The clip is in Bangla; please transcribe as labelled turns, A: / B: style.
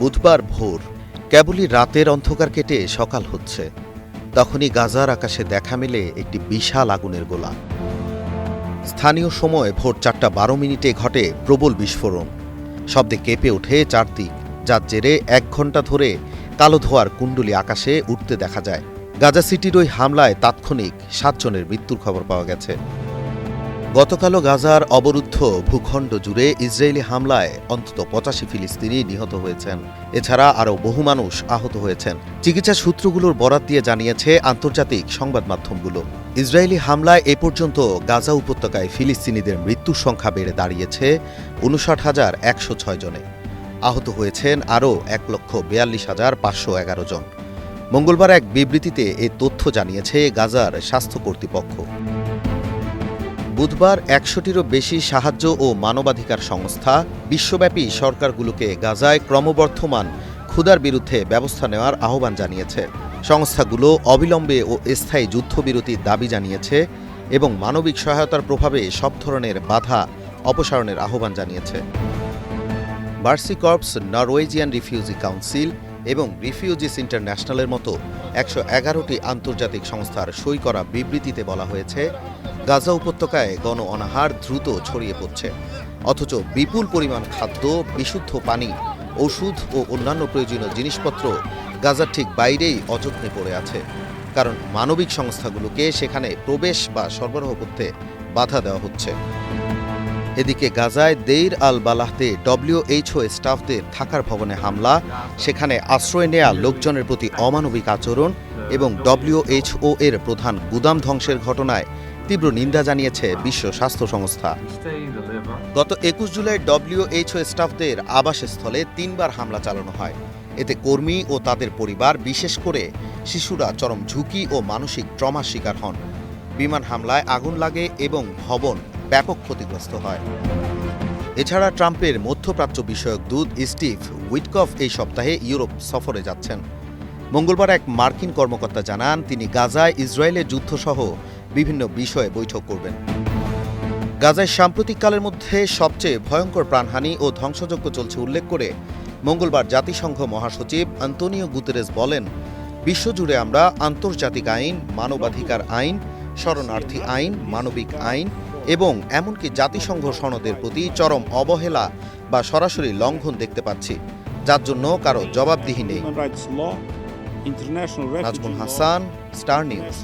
A: বুধবার ভোর কেবলই রাতের অন্ধকার কেটে সকাল হচ্ছে, তখনই গাজার আকাশে দেখা মেলে একটি বিশাল আগুনের গোলা। স্থানীয় সময় ভোর 4:12 ঘটে প্রবল বিস্ফোরণ। শব্দে কেঁপে ওঠে চারদিক, যার জেরে 1 ঘণ্টা ধরে কালো ধোঁয়ার কুণ্ডলী আকাশে উঠতে দেখা যায়। গাজা সিটির ওই হামলায় তাৎক্ষণিক 7 জনের মৃত্যুর খবর পাওয়া গেছে। গতকালও গাজার অবরুদ্ধ ভূখণ্ড জুড়ে ইসরায়েলি হামলায় অন্তত 85 ফিলিস্তিনি নিহত হয়েছেন। এছাড়া আরও বহু মানুষ আহত হয়েছেন। চিকিৎসা সূত্রগুলোর বরাত দিয়ে জানিয়েছে আন্তর্জাতিক সংবাদ মাধ্যমগুলো। ইসরায়েলি হামলায় এ পর্যন্ত গাজা উপত্যকায় ফিলিস্তিনিদের মৃত্যুর সংখ্যা বেড়ে দাঁড়িয়েছে 59,106 জনে। আহত হয়েছেন আরও 1,42,511 জন। মঙ্গলবার এক বিবৃতিতে এ তথ্য জানিয়েছে গাজার স্বাস্থ্য কর্তৃপক্ষ। বুধবার 100টিরও বেশি সাহায্য ও মানবাধিকার সংস্থা বিশ্বব্যাপী সরকারগুলোকে গাজায় ক্রমবর্ধমান ক্ষুধার বিরুদ্ধে ব্যবস্থা নেওয়ার আহ্বান জানিয়েছে। সংস্থাগুলো অবিলম্বে ও স্থায়ী যুদ্ধবিরতির দাবি জানিয়েছে এবং মানবিক সহায়তার প্রভাবে সব ধরনের বাধা অপসারণের আহ্বান জানিয়েছে। Mercy Corps, Norwegian Refugee Council এবং রিফিউজিস ইন্টারন্যাশনালের মতো 111টি আন্তর্জাতিক সংস্থার সই করা বিবৃতিতে বলা হয়েছে, গাজা উপত্যকায় গণ অনাহার দ্রুত ছড়িয়ে পড়ছে, অথচ বিপুল পরিমাণ খাদ্য, বিশুদ্ধ পানি, ওষুধ ও অন্যান্য প্রয়োজনীয় জিনিসপত্র গাজার ঠিক বাইরেই অযত্নে পড়ে আছে, কারণ মানবিক সংস্থাগুলোকে সেখানে প্রবেশ বা সরবরাহ করতে বাধা দেওয়া হচ্ছে। এদিকে গাজায় দেইর আল বালাহতে WHO স্টাফদের থাকার ভবনে হামলা, সেখানে আশ্রয় নেয়া লোকজনের প্রতি অমানবিক আচরণ এবং WHO এর প্রধান গুদাম ধ্বংসের ঘটনায় তীব্র নিন্দা জানিয়েছে বিশ্ব স্বাস্থ্য সংস্থা। গত 21 জুলাই WHO স্টাফদের আবাসস্থলে 3 বার হামলা চালানো হয়। এতে কর্মী ও তাদের পরিবার, বিশেষ করে শিশুরা চরম ঝুঁকি ও মানসিক ট্রমার শিকার হন। বিমান হামলায় আগুন লাগে এবং ভবন ব্যাপক ক্ষতিগ্রস্ত হয়। এছাড়া ট্রাম্পের মধ্যপ্রাচ্য বিষয়ক দূত স্টিভ উইটকফ এই সপ্তাহে ইউরোপ সফরে যাচ্ছেন। মঙ্গলবার এক মার্কিন কর্মকর্তা জানান, তিনি গাজায় ইসরায়েলের যুদ্ধসহ বিভিন্ন বিষয়ে বৈঠক করবেন। গাজায় সাম্প্রতিককালের মধ্যে সবচেয়ে ভয়ঙ্কর প্রাণহানি ও ধ্বংসযজ্ঞ চলছে উল্লেখ করে মঙ্গলবার জাতিসংঘ মহাসচিব আন্তোনিও গুতেরেস বলেন, বিশ্বজুড়ে আমরা আন্তর্জাতিক আইন, মানবাধিকার আইন, শরণার্থী আইন, মানবিক আইন এবং এমনকি জাতিসংঘ সনদের প্রতি চরম অবহেলা বা সরাসরি লঙ্ঘন দেখতে পাচ্ছি, যার জন্য কারো জবাবদিহি নেই। Nazmul Hasan, star news.